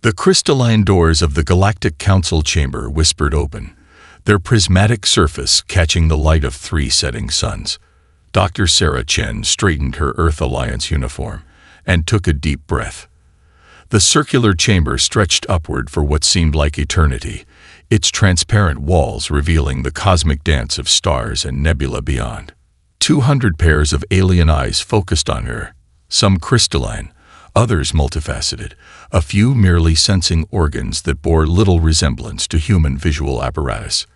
The crystalline doors of the Galactic Council chamber whispered open, their prismatic surface catching the light of 3 setting suns. Dr. Sarah Chen straightened her Earth Alliance uniform and took a deep breath. The circular chamber stretched upward for what seemed like eternity, its transparent walls revealing the cosmic dance of stars and nebula beyond. 200 pairs of alien eyes focused on her, some crystalline, others multifaceted, a few merely sensing organs that bore little resemblance to human visual apparatus.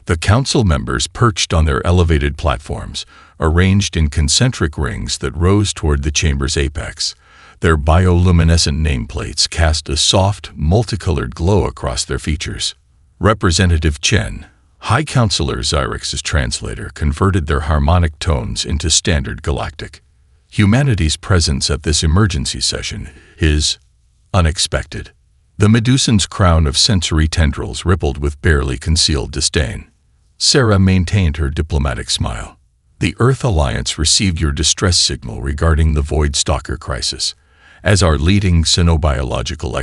The council members perched on their elevated platforms, arranged in concentric rings that rose toward the chamber's apex. Their bioluminescent nameplates cast a soft, multicolored glow across their features. Representative Chen, High Counselor Xyrix's translator, converted their harmonic tones into standard Galactic. Humanity's presence at this emergency session is unexpected. The Medusan's crown of sensory tendrils rippled with barely concealed disdain. Sarah maintained her diplomatic smile. The Earth Alliance received your distress signal regarding the Void Stalker crisis. As our leading xenobiological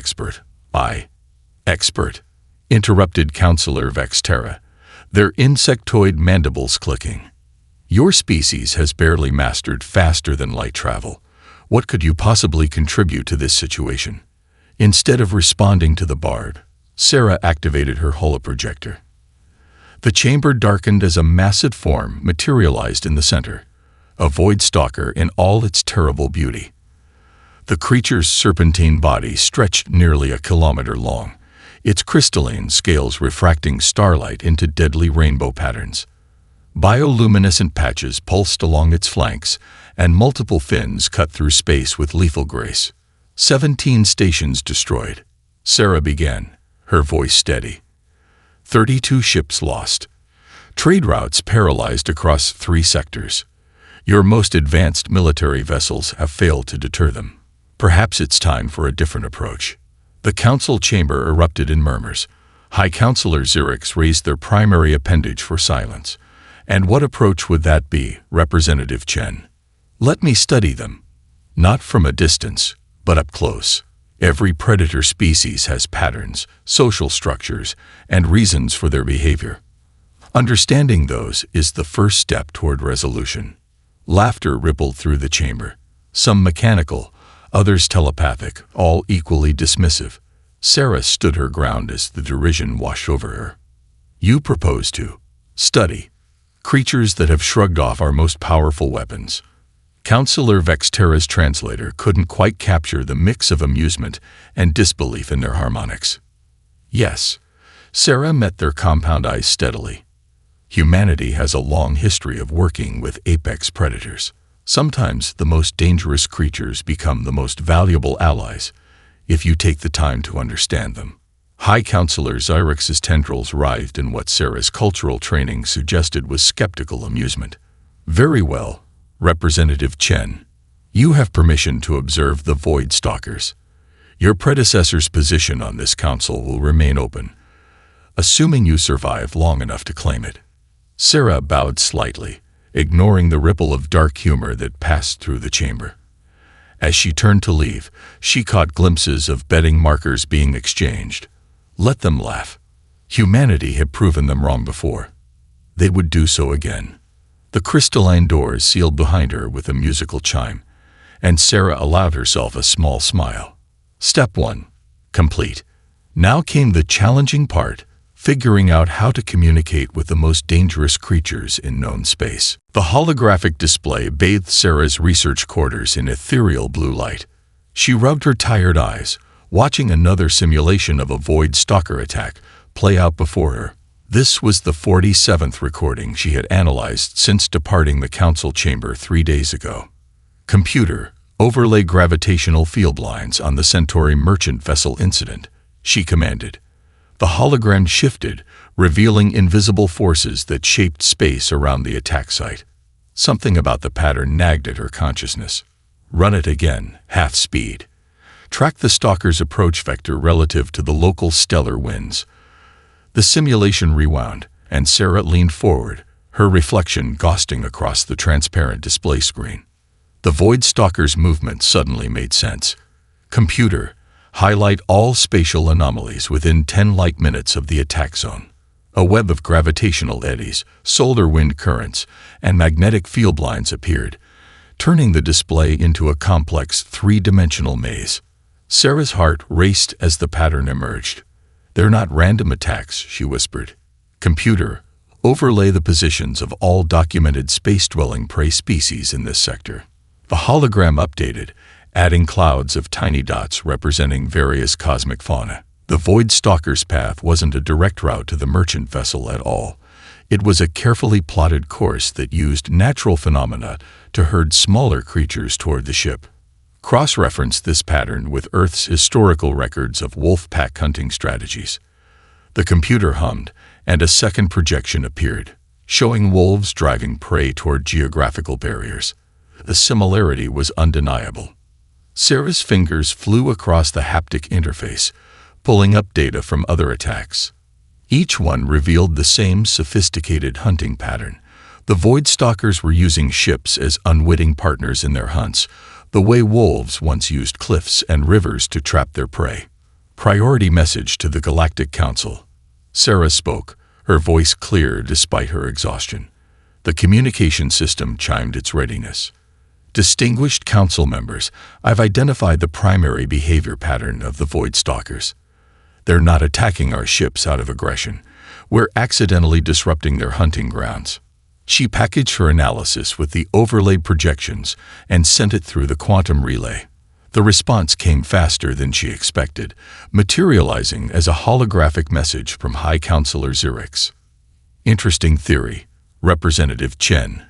expert, interrupted Counselor Vexterra, their insectoid mandibles clicking. Your species has barely mastered faster than light travel. What could you possibly contribute to this situation? Instead of responding to the bard, Sarah activated her holoprojector. The chamber darkened as a massive form materialized in the center, a void stalker in all its terrible beauty. The creature's serpentine body stretched nearly a kilometer long, its crystalline scales refracting starlight into deadly rainbow patterns. Bioluminescent patches pulsed along its flanks, and multiple fins cut through space with lethal grace. 17 stations destroyed. Sarah began, her voice steady. 32 ships lost. Trade routes paralyzed across 3 sectors. Your most advanced military vessels have failed to deter them. Perhaps it's time for a different approach. The council chamber erupted in murmurs. High Counselor Xyrix raised their primary appendage for silence. And what approach would that be, Representative Chen? Let me study them. Not from a distance, but up close. Every predator species has patterns, social structures, and reasons for their behavior. Understanding those is the first step toward resolution. Laughter rippled through the chamber, some mechanical, others telepathic, all equally dismissive. Sarah stood her ground as the derision washed over her. You propose to study creatures that have shrugged off our most powerful weapons. Counselor Vexterra's translator couldn't quite capture the mix of amusement and disbelief in their harmonics. Yes, Sarah met their compound eyes steadily. Humanity has a long history of working with apex predators. Sometimes the most dangerous creatures become the most valuable allies, if you take the time to understand them. High Counselor Xyrix's tendrils writhed in what Sarah's cultural training suggested was skeptical amusement. Very well, Representative Chen. You have permission to observe the Void Stalkers. Your predecessor's position on this council will remain open, assuming you survive long enough to claim it. Sarah bowed slightly, ignoring the ripple of dark humor that passed through the chamber. As she turned to leave, she caught glimpses of betting markers being exchanged. Let them laugh. Humanity had proven them wrong before. They would do so again. The crystalline doors sealed behind her with a musical chime, and Sarah allowed herself a small smile. Step 1. Complete. Now came the challenging part, figuring out how to communicate with the most dangerous creatures in known space. The holographic display bathed Sarah's research quarters in ethereal blue light. She rubbed her tired eyes, watching another simulation of a Void Stalker attack play out before her. This was the 47th recording she had analyzed since departing the council chamber 3 days ago. Computer, overlay gravitational field lines on the Centauri merchant vessel incident, she commanded. The hologram shifted, revealing invisible forces that shaped space around the attack site. Something about the pattern nagged at her consciousness. Run it again, half speed. Track the stalker's approach vector relative to the local stellar winds. The simulation rewound, and Sarah leaned forward, her reflection ghosting across the transparent display screen. The Void Stalker's movement suddenly made sense. Computer, Highlight all spatial anomalies within 10 light minutes of the attack zone. A web of gravitational eddies, solar wind currents, and magnetic field lines appeared, turning the display into a complex three-dimensional maze. Sarah's heart raced as the pattern emerged. "They're not random attacks," she whispered. "Computer, overlay the positions of all documented space-dwelling prey species in this sector." The hologram updated, adding clouds of tiny dots representing various cosmic fauna. The Void Stalker's path wasn't a direct route to the merchant vessel at all. It was a carefully plotted course that used natural phenomena to herd smaller creatures toward the ship. Cross-reference this pattern with Earth's historical records of wolf pack hunting strategies. The computer hummed, and a second projection appeared, showing wolves driving prey toward geographical barriers. The similarity was undeniable. Sarah's fingers flew across the haptic interface, pulling up data from other attacks. Each one revealed the same sophisticated hunting pattern. The Void Stalkers were using ships as unwitting partners in their hunts, the way wolves once used cliffs and rivers to trap their prey. Priority message to the Galactic Council. Sarah spoke, her voice clear despite her exhaustion. The communication system chimed its readiness. Distinguished council members, I've identified the primary behavior pattern of the Void Stalkers. They're not attacking our ships out of aggression. We're accidentally disrupting their hunting grounds. She packaged her analysis with the overlaid projections and sent it through the quantum relay. The response came faster than she expected, materializing as a holographic message from High Counselor Xerix. Interesting theory, Representative Chen.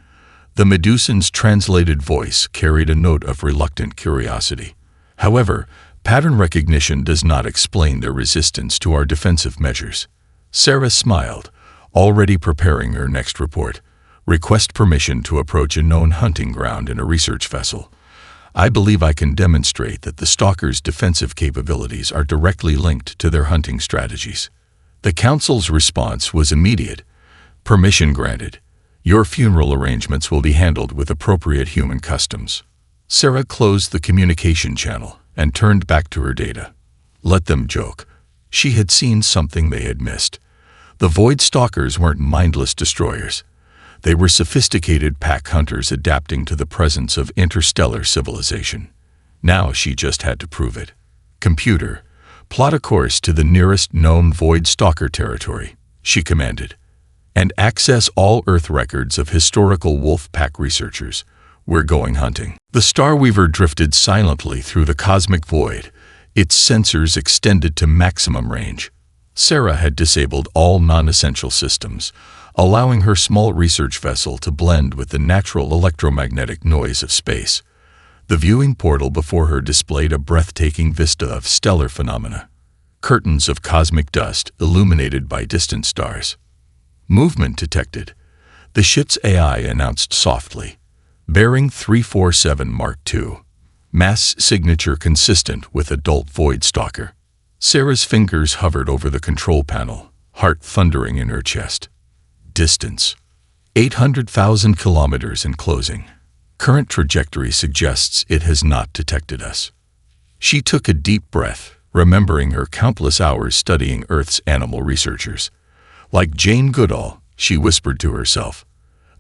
The Medusan's translated voice carried a note of reluctant curiosity. However, pattern recognition does not explain their resistance to our defensive measures. Sarah smiled, already preparing her next report. Request permission to approach a known hunting ground in a research vessel. I believe I can demonstrate that the Stalkers' defensive capabilities are directly linked to their hunting strategies. The Council's response was immediate. Permission granted. Your funeral arrangements will be handled with appropriate human customs. Sarah closed the communication channel and turned back to her data. Let them joke. She had seen something they had missed. The Void Stalkers weren't mindless destroyers. They were sophisticated pack hunters adapting to the presence of interstellar civilization. Now she just had to prove it. Computer, plot a course to the nearest known Void Stalker territory, she commanded, and access all Earth records of historical wolf pack researchers. We're going hunting. The Starweaver drifted silently through the cosmic void, its sensors extended to maximum range. Sarah had disabled all non-essential systems, allowing her small research vessel to blend with the natural electromagnetic noise of space. The viewing portal before her displayed a breathtaking vista of stellar phenomena. Curtains of cosmic dust illuminated by distant stars. Movement detected. The ship's AI announced softly. Bearing 347 Mark II. Mass signature consistent with adult Void Stalker. Sarah's fingers hovered over the control panel, heart thundering in her chest. Distance. 800,000 kilometers in closing. Current trajectory suggests it has not detected us. She took a deep breath, remembering her countless hours studying Earth's animal researchers. Like Jane Goodall, she whispered to herself.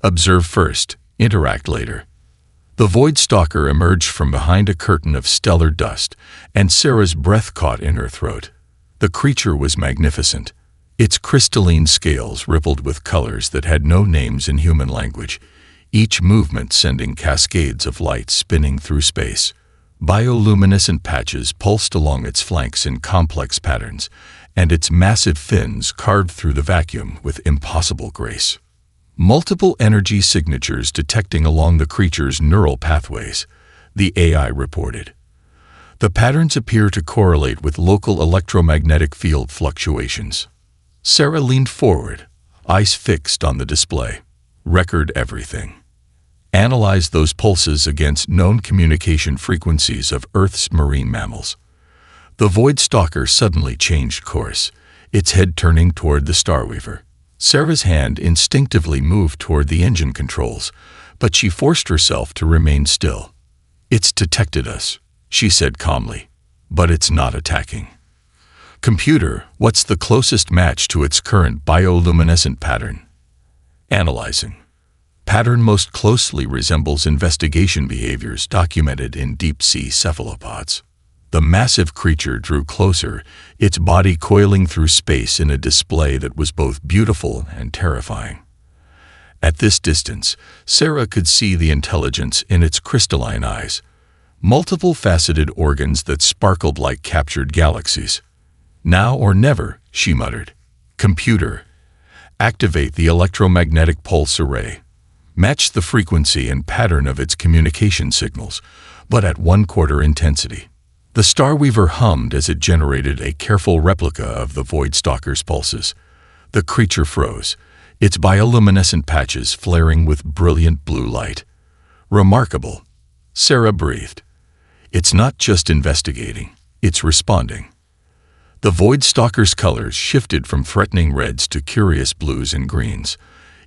Observe first, interact later. The Void Stalker emerged from behind a curtain of stellar dust, and Sarah's breath caught in her throat. The creature was magnificent. Its crystalline scales rippled with colors that had no names in human language, each movement sending cascades of light spinning through space. Bioluminescent patches pulsed along its flanks in complex patterns, and its massive fins carved through the vacuum with impossible grace. Multiple energy signatures detecting along the creature's neural pathways, the AI reported. The patterns appear to correlate with local electromagnetic field fluctuations. Sarah leaned forward, eyes fixed on the display. Record everything. Analyze those pulses against known communication frequencies of Earth's marine mammals. The Void Stalker suddenly changed course, its head turning toward the Starweaver. Sarah's hand instinctively moved toward the engine controls, but she forced herself to remain still. It's detected us, she said calmly. but it's not attacking. Computer, what's the closest match to its current bioluminescent pattern? Analyzing. Pattern most closely resembles investigation behaviors documented in deep-sea cephalopods. The massive creature drew closer, its body coiling through space in a display that was both beautiful and terrifying. At this distance, Sarah could see the intelligence in its crystalline eyes, multiple faceted organs that sparkled like captured galaxies. Now or never, she muttered. Computer, activate the electromagnetic pulse array. Match the frequency and pattern of its communication signals, but at 1/4 intensity. The Starweaver hummed as it generated a careful replica of the Voidstalker's pulses. The creature froze, its bioluminescent patches flaring with brilliant blue light. Remarkable, Sarah breathed. It's not just investigating, it's responding. The Voidstalker's colors shifted from threatening reds to curious blues and greens.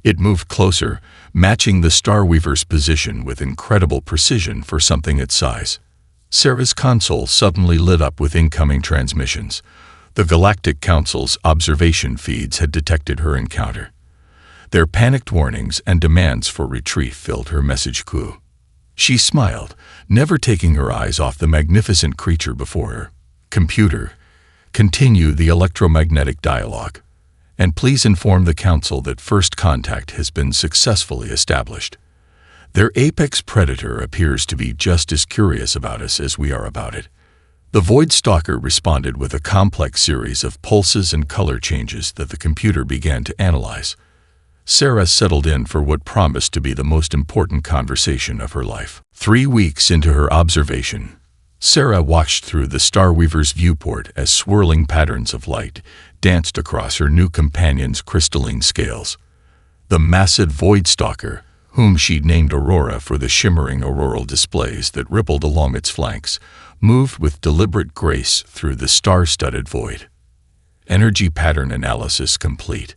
It moved closer, matching the Starweaver's position with incredible precision for something its size. Sarah's console suddenly lit up with incoming transmissions. The Galactic Council's observation feeds had detected her encounter. Their panicked warnings and demands for retreat filled her message queue. She smiled, never taking her eyes off the magnificent creature before her. Computer, continue the electromagnetic dialogue. And please inform the Council that first contact has been successfully established. Their apex predator appears to be just as curious about us as we are about it. The Voidstalker responded with a complex series of pulses and color changes that the computer began to analyze. Sarah settled in for what promised to be the most important conversation of her life. 3 weeks into her observation, Sarah watched through the Starweaver's viewport as swirling patterns of light danced across her new companion's crystalline scales. The massive Voidstalker, whom she'd named Aurora for the shimmering auroral displays that rippled along its flanks, moved with deliberate grace through the star-studded void. Energy pattern analysis complete,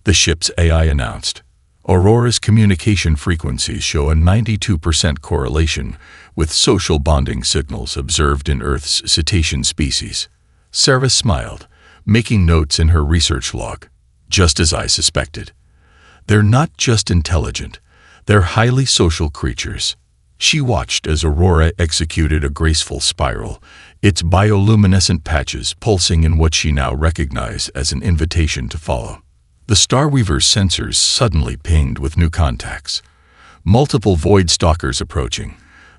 the ship's AI announced. Aurora's communication frequencies show a 92% correlation with social bonding signals observed in Earth's cetacean species. Sarah smiled, making notes in her research log. Just as I suspected. They're not just intelligent, they're highly social creatures. She watched as Aurora executed a graceful spiral, its bioluminescent patches pulsing in what she now recognized as an invitation to follow. The Starweaver's sensors suddenly pinged with new contacts. Multiple Voidstalkers approaching,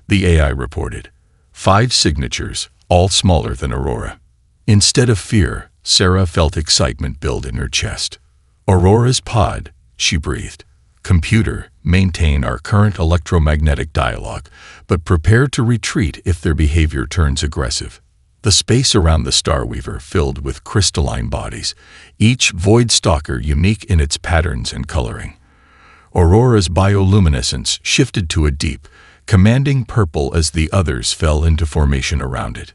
the AI reported. 5 signatures, all smaller than Aurora. Instead of fear, Sarah felt excitement build in her chest. Aurora's pod, she breathed. Computer, maintain our current electromagnetic dialogue, but prepare to retreat if their behavior turns aggressive. The space around the Starweaver filled with crystalline bodies, each Voidstalker unique in its patterns and coloring. Aurora's bioluminescence shifted to a deep, commanding purple as the others fell into formation around it.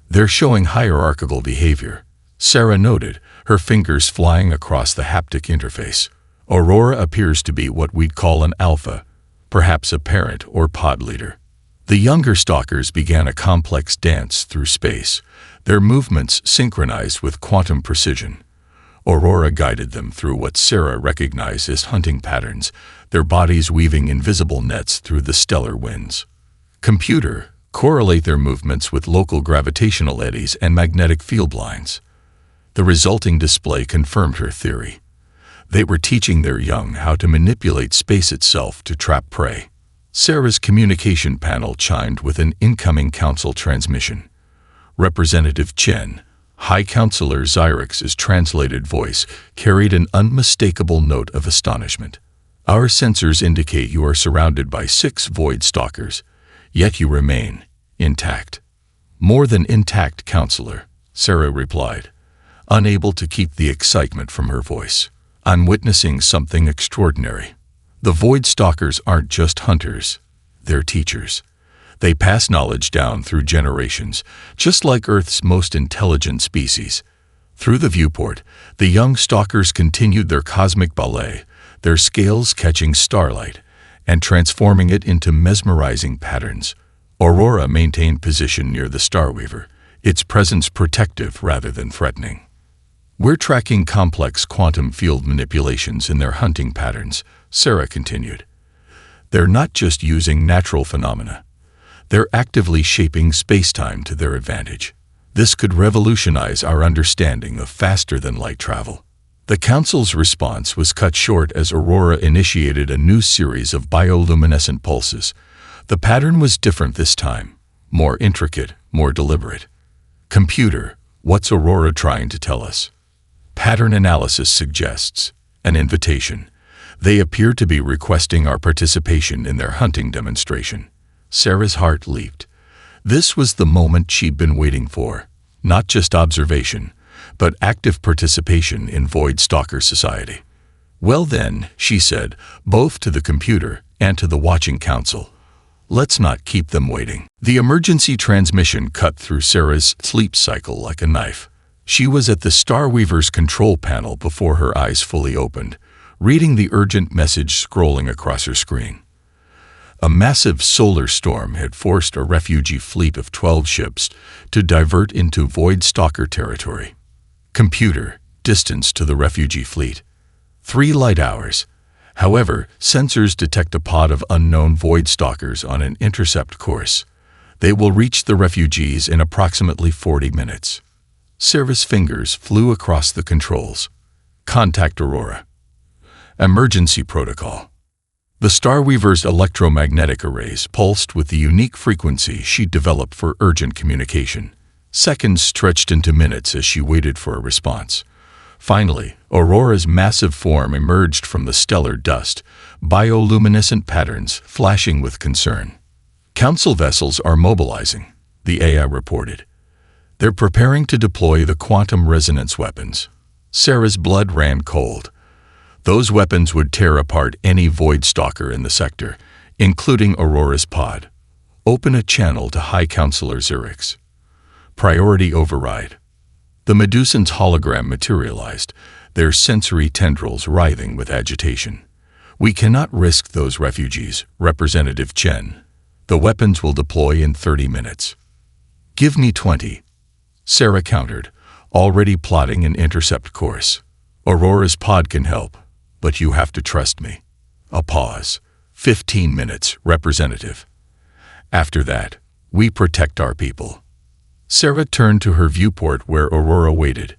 They're showing hierarchical behavior, Sarah noted, her fingers flying across the haptic interface. Aurora appears to be what we'd call an alpha, perhaps a parent or pod leader. The younger stalkers began a complex dance through space, their movements synchronized with quantum precision. Aurora guided them through what Sarah recognized as hunting patterns, their bodies weaving invisible nets through the stellar winds. Computer, correlate their movements with local gravitational eddies and magnetic field lines. The resulting display confirmed her theory. They were teaching their young how to manipulate space itself to trap prey. Sarah's communication panel chimed with an incoming council transmission. Representative Chen, High Counselor Xyrix's translated voice, carried an unmistakable note of astonishment. Our sensors indicate you are surrounded by 6 Voidstalkers, yet you remain intact. More than intact, Counselor, Sarah replied, unable to keep the excitement from her voice. I'm witnessing something extraordinary. The Voidstalkers aren't just hunters, they're teachers. They pass knowledge down through generations, just like Earth's most intelligent species. Through the viewport, the young stalkers continued their cosmic ballet, their scales catching starlight and transforming it into mesmerizing patterns. Aurora maintained position near the Starweaver, its presence protective rather than threatening. We're tracking complex quantum field manipulations in their hunting patterns, Sarah continued. They're not just using natural phenomena. They're actively shaping space-time to their advantage. This could revolutionize our understanding of faster-than-light travel. The Council's response was cut short as Aurora initiated a new series of bioluminescent pulses. The pattern was different this time, more intricate, more deliberate. Computer, what's Aurora trying to tell us? Pattern analysis suggests an invitation. They appear to be requesting our participation in their hunting demonstration. Sarah's heart leaped. This was the moment she'd been waiting for. Not just observation, but active participation in Void Stalker society. Well then, she said, both to the computer and to the watching council. Let's not keep them waiting. The emergency transmission cut through Sarah's sleep cycle like a knife. She was at the Starweaver's control panel before her eyes fully opened, reading the urgent message scrolling across her screen. A massive solar storm had forced a refugee fleet of 12 ships to divert into Void Stalker territory. Computer, distance to the refugee fleet. 3 light hours. However, sensors detect a pod of unknown Void Stalkers on an intercept course. They will reach the refugees in approximately 40 minutes. Sarah's fingers flew across the controls. Contact Aurora. Emergency protocol. The Starweaver's electromagnetic arrays pulsed with the unique frequency she'd developed for urgent communication. Seconds stretched into minutes as she waited for a response. Finally, Aurora's massive form emerged from the stellar dust, bioluminescent patterns flashing with concern. Council vessels are mobilizing, the AI reported. They're preparing to deploy the quantum resonance weapons. Sarah's blood ran cold. Those weapons would tear apart any Void Stalker in the sector, including Aurora's pod. Open a channel to High Counselor Zurix. Priority override. The Medusans' hologram materialized, their sensory tendrils writhing with agitation. We cannot risk those refugees, Representative Chen. The weapons will deploy in 30 minutes. Give me 20. Sarah countered, already plotting an intercept course. Aurora's pod can help, but you have to trust me. A pause. 15 minutes, Representative. After that, we protect our people. Sarah turned to her viewport where Aurora waited.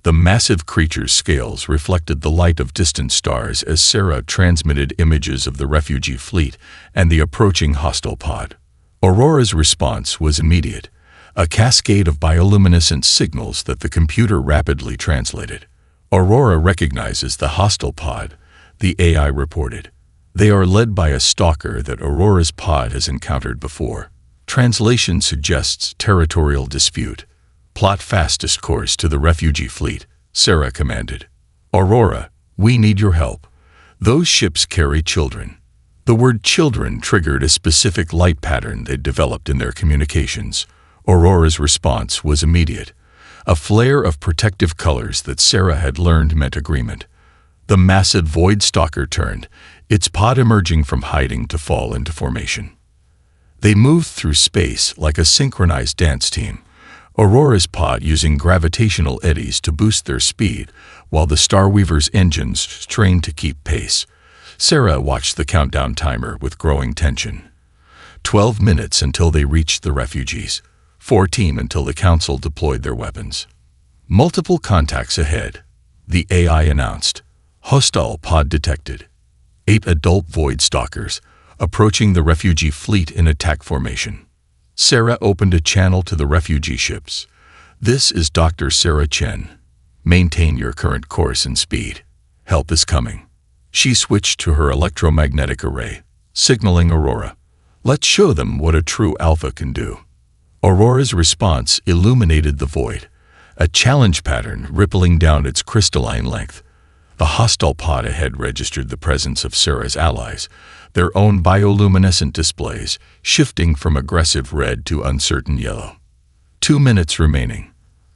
The massive creature's scales reflected the light of distant stars as Sarah transmitted images of the refugee fleet and the approaching hostile pod. Aurora's response was immediate, a cascade of bioluminescent signals that the computer rapidly translated. Aurora recognizes the hostile pod, the AI reported. They are led by a stalker that Aurora's pod has encountered before. Translation suggests territorial dispute. Plot fastest course to the refugee fleet, Sarah commanded. Aurora, we need your help. Those ships carry children. The word children triggered a specific light pattern they'd developed in their communications. Aurora's response was immediate. A flare of protective colors that Sarah had learned meant agreement. The massive Void Stalker turned, its pod emerging from hiding to fall into formation. They moved through space like a synchronized dance team, Aurora's pod using gravitational eddies to boost their speed, while the Starweaver's engines strained to keep pace. Sarah watched the countdown timer with growing tension. 12 minutes until they reached the refugees. 14 until the Council deployed their weapons. Multiple contacts ahead, the AI announced. Hostile pod detected. 8 adult Void Stalkers, approaching the refugee fleet in attack formation. Sarah opened a channel to the refugee ships. This is Dr. Sarah Chen. Maintain your current course and speed. Help is coming. She switched to her electromagnetic array, signaling Aurora. Let's show them what a true alpha can do. Aurora's response illuminated the void, a challenge pattern rippling down its crystalline length. The hostile pod ahead registered the presence of Sarah's allies, their own bioluminescent displays shifting from aggressive red to uncertain yellow. 2 minutes remaining.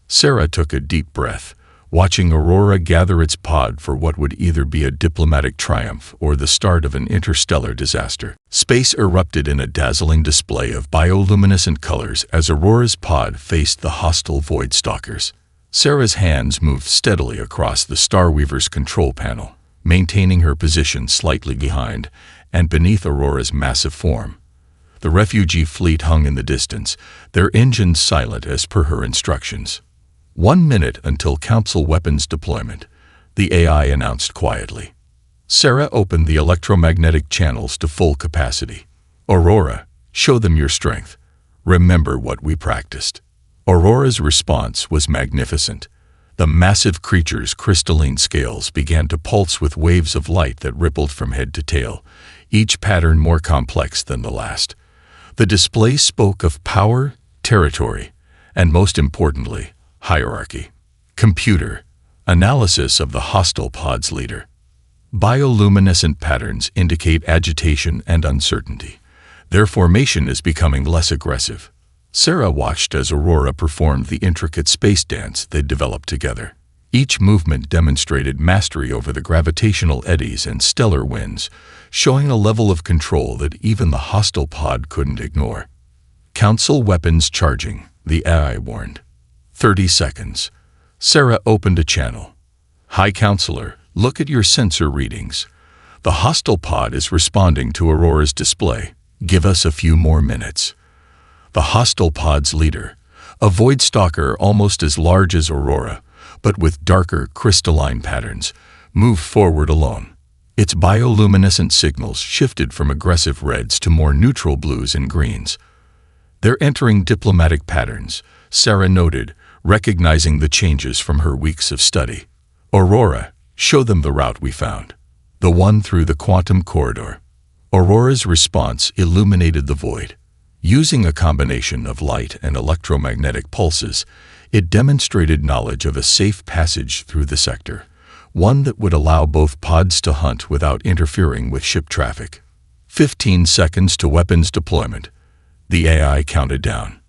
Sarah took a deep breath, watching Aurora gather its pod for what would either be a diplomatic triumph or the start of an interstellar disaster. Space erupted in a dazzling display of bioluminescent colors as Aurora's pod faced the hostile Void Stalkers. Sarah's hands moved steadily across the Starweaver's control panel, maintaining her position slightly behind and beneath Aurora's massive form. The refugee fleet hung in the distance, their engines silent as per her instructions. 1 minute until Council weapons deployment, the AI announced quietly. Sarah opened the electromagnetic channels to full capacity. Aurora, show them your strength. Remember what we practiced. Aurora's response was magnificent. The massive creature's crystalline scales began to pulse with waves of light that rippled from head to tail, each pattern more complex than the last. The display spoke of power, territory, and most importantly, hierarchy. Computer, analysis of the hostile pod's leader. Bioluminescent patterns indicate agitation and uncertainty. Their formation is becoming less aggressive. Sarah watched as Aurora performed the intricate space dance they'd developed together. Each movement demonstrated mastery over the gravitational eddies and stellar winds, showing a level of control that even the hostile pod couldn't ignore. Council weapons charging, the AI warned. 30 seconds. Sarah opened a channel. High Counselor, look at your sensor readings. The hostile pod is responding to Aurora's display. Give us a few more minutes. The hostile pod's leader, a Void Stalker almost as large as Aurora, but with darker crystalline patterns, moved forward alone. Its bioluminescent signals shifted from aggressive reds to more neutral blues and greens. They're entering diplomatic patterns, Sarah noted, recognizing the changes from her weeks of study. Aurora, show them the route we found. The one through the quantum corridor. Aurora's response illuminated the void. Using a combination of light and electromagnetic pulses, it demonstrated knowledge of a safe passage through the sector, one that would allow both pods to hunt without interfering with ship traffic. 15 seconds to weapons deployment. The AI counted down.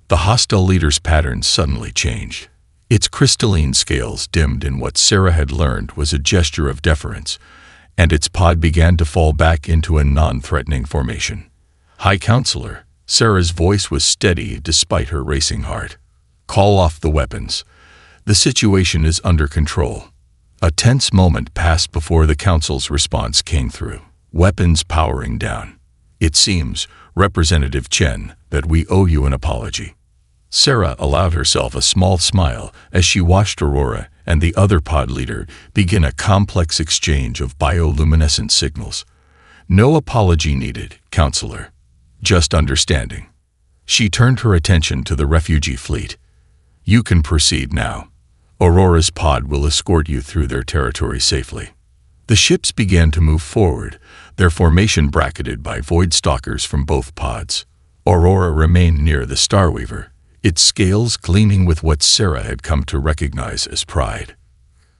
The hostile leader's patterns suddenly changed. Its crystalline scales dimmed in what Sarah had learned was a gesture of deference, and its pod began to fall back into a non-threatening formation. High Counselor, Sarah's voice was steady despite her racing heart. Call off the weapons. The situation is under control. A tense moment passed before the Council's response came through. Weapons powering down. It seems, Representative Chen, that we owe you an apology. Sarah allowed herself a small smile as she watched Aurora and the other pod leader begin a complex exchange of bioluminescent signals. No apology needed, Counselor. Just understanding. She turned her attention to the refugee fleet. You can proceed now. Aurora's pod will escort you through their territory safely. The ships began to move forward, their formation bracketed by Void Stalkers from both pods. Aurora remained near the Starweaver, its scales gleaming with what Sarah had come to recognize as pride.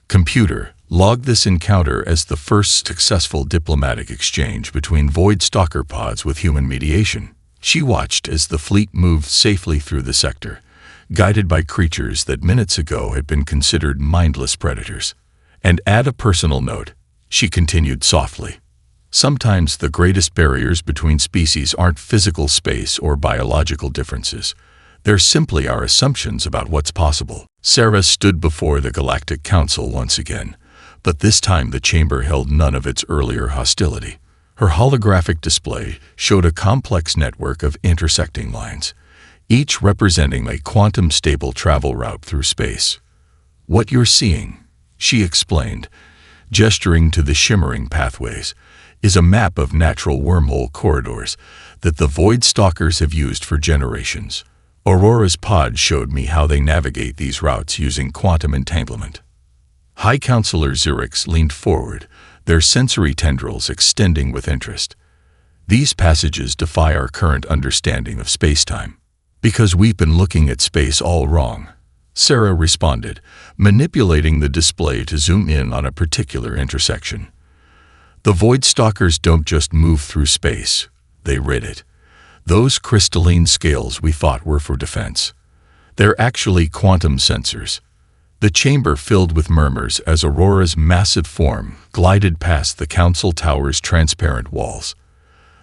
Computer, log this encounter as the first successful diplomatic exchange between Void Stalker pods with human mediation. She watched as the fleet moved safely through the sector, guided by creatures that minutes ago had been considered mindless predators. And add a personal note, she continued softly. Sometimes the greatest barriers between species aren't physical space or biological differences. They're simply our assumptions about what's possible. Sarah stood before the Galactic Council once again, but this time the chamber held none of its earlier hostility. Her holographic display showed a complex network of intersecting lines, each representing a quantum-stable travel route through space. What you're seeing, she explained, gesturing to the shimmering pathways, is a map of natural wormhole corridors that the Void Stalkers have used for generations. Aurora's pod showed me how they navigate these routes using quantum entanglement. High Counselor Zurix leaned forward, their sensory tendrils extending with interest. These passages defy our current understanding of space-time. Because we've been looking at space all wrong, Sarah responded, manipulating the display to zoom in on a particular intersection. The Void Stalkers don't just move through space, they rid it. Those crystalline scales we thought were for defense. They're actually quantum sensors. The chamber filled with murmurs as Aurora's massive form glided past the council tower's transparent walls.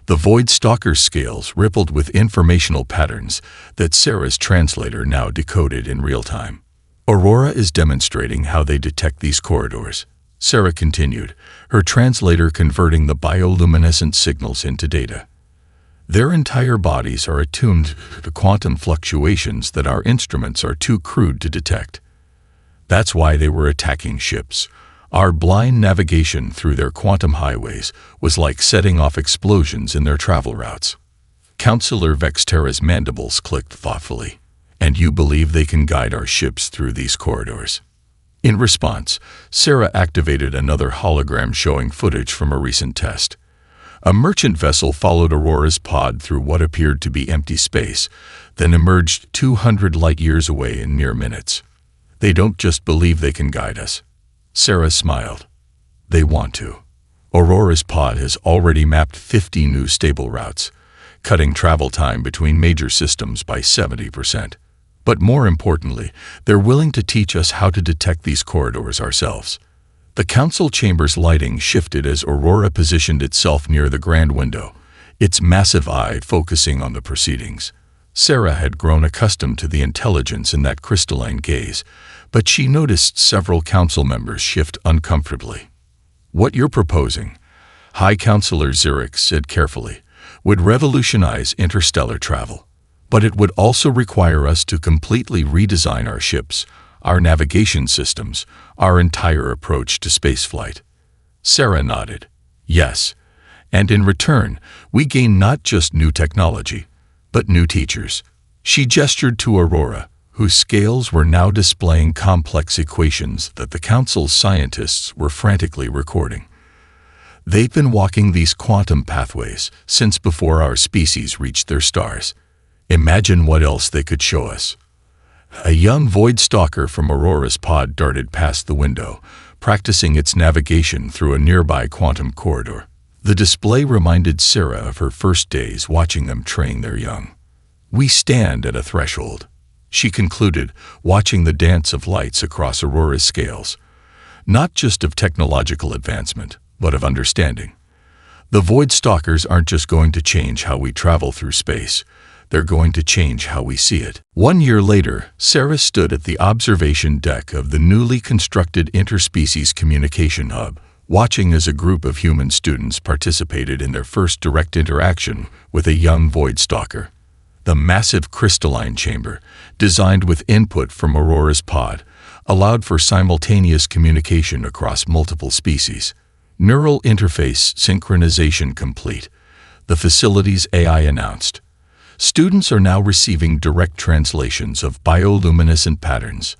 The Void Stalker's scales rippled with informational patterns that Sarah's translator now decoded in real time. Aurora is demonstrating how they detect these corridors, Sarah continued, her translator converting the bioluminescent signals into data. Their entire bodies are attuned to quantum fluctuations that our instruments are too crude to detect. That's why they were attacking ships. Our blind navigation through their quantum highways was like setting off explosions in their travel routes. Counselor Vexterra's mandibles clicked thoughtfully. And you believe they can guide our ships through these corridors? In response, Sarah activated another hologram showing footage from a recent test. A merchant vessel followed Aurora's pod through what appeared to be empty space, then emerged 200 light-years away in mere minutes. They don't just believe they can guide us. Sarah smiled. They want to. Aurora's pod has already mapped 50 new stable routes, cutting travel time between major systems by 70%. But more importantly, they're willing to teach us how to detect these corridors ourselves. The council chamber's lighting shifted as Aurora positioned itself near the grand window, its massive eye focusing on the proceedings. Sarah had grown accustomed to the intelligence in that crystalline gaze, but she noticed several council members shift uncomfortably. What you're proposing, High Counselor Xerix said carefully, would revolutionize interstellar travel. But it would also require us to completely redesign our ships, our navigation systems, our entire approach to spaceflight. Sarah nodded. Yes, and in return, we gain not just new technology, but new teachers. She gestured to Aurora, whose scales were now displaying complex equations that the Council's scientists were frantically recording. They've been walking these quantum pathways since before our species reached their stars. Imagine what else they could show us. A young Void Stalker from Aurora's pod darted past the window, practicing its navigation through a nearby quantum corridor. The display reminded Sarah of her first days watching them train their young. We stand at a threshold, she concluded, watching the dance of lights across Aurora's scales. Not just of technological advancement, but of understanding. The Void Stalkers aren't just going to change how we travel through space. They're going to change how we see it. 1 year later, Sarah stood at the observation deck of the newly constructed Interspecies Communication Hub, watching as a group of human students participated in their first direct interaction with a young Void Stalker. The massive crystalline chamber, designed with input from Aurora's pod, allowed for simultaneous communication across multiple species. Neural interface synchronization complete, the facility's AI announced. Students are now receiving direct translations of bioluminescent patterns.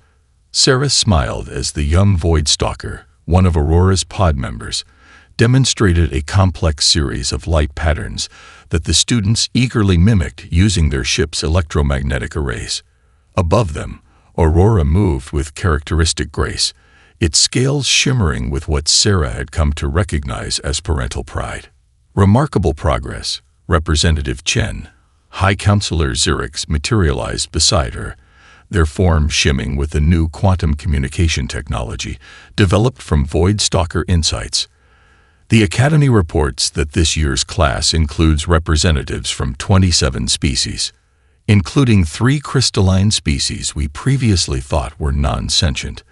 Sarah smiled as the young Void Stalker, one of Aurora's pod members, demonstrated a complex series of light patterns that the students eagerly mimicked using their ship's electromagnetic arrays. Above them, Aurora moved with characteristic grace, its scales shimmering with what Sarah had come to recognize as parental pride. Remarkable progress, Representative Chen. High Counselor Xerix materialized beside her, their form shimming with the new quantum communication technology developed from Void Stalker insights. The Academy reports that this year's class includes representatives from 27 species, including 3 crystalline species we previously thought were non-sentient.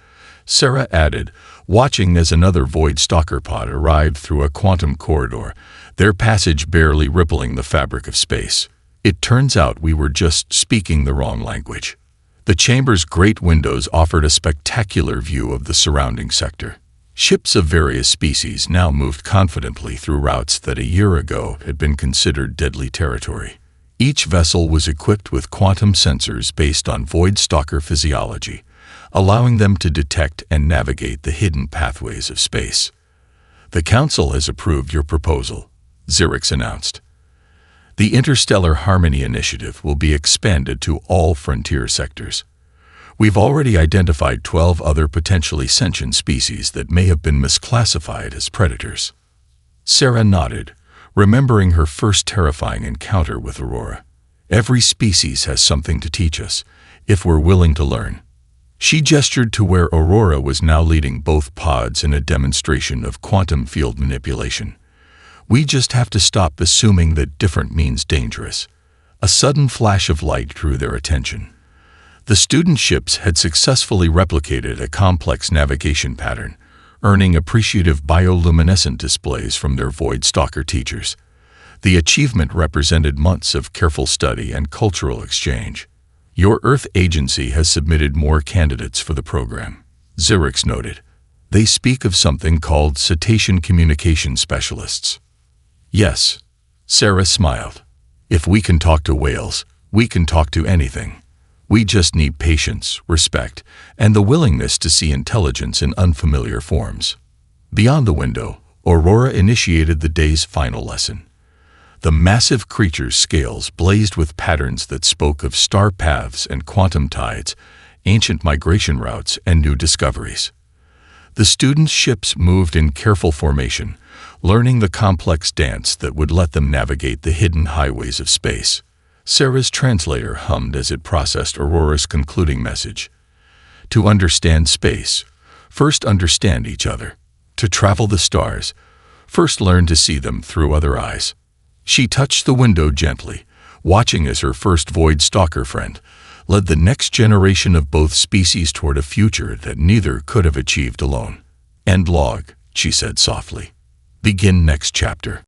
Sarah added, watching as another Void Stalker pod arrived through a quantum corridor, their passage barely rippling the fabric of space. It turns out we were just speaking the wrong language. The chamber's great windows offered a spectacular view of the surrounding sector. Ships of various species now moved confidently through routes that a year ago had been considered deadly territory. Each vessel was equipped with quantum sensors based on Void Stalker physiology, allowing them to detect and navigate the hidden pathways of space. The Council has approved your proposal, Xerix announced. The Interstellar Harmony Initiative will be expanded to all frontier sectors. We've already identified 12 other potentially sentient species that may have been misclassified as predators. Sarah nodded, remembering her first terrifying encounter with Aurora. Every species has something to teach us, if we're willing to learn. She gestured to where Aurora was now leading both pods in a demonstration of quantum field manipulation. We just have to stop assuming that different means dangerous. A sudden flash of light drew their attention. The student ships had successfully replicated a complex navigation pattern, earning appreciative bioluminescent displays from their Void Stalker teachers. The achievement represented months of careful study and cultural exchange. Your Earth agency has submitted more candidates for the program, Xerix noted. They speak of something called cetacean communication specialists. Yes, Sarah smiled. If we can talk to whales, we can talk to anything. We just need patience, respect, and the willingness to see intelligence in unfamiliar forms. Beyond the window, Aurora initiated the day's final lesson. The massive creature's scales blazed with patterns that spoke of star paths and quantum tides, ancient migration routes, and new discoveries. The students' ships moved in careful formation, learning the complex dance that would let them navigate the hidden highways of space. Sarah's translator hummed as it processed Aurora's concluding message. To understand space, first understand each other. To travel the stars, first learn to see them through other eyes. She touched the window gently, watching as her first Void Stalker friend led the next generation of both species toward a future that neither could have achieved alone. End log, she said softly. Begin next chapter.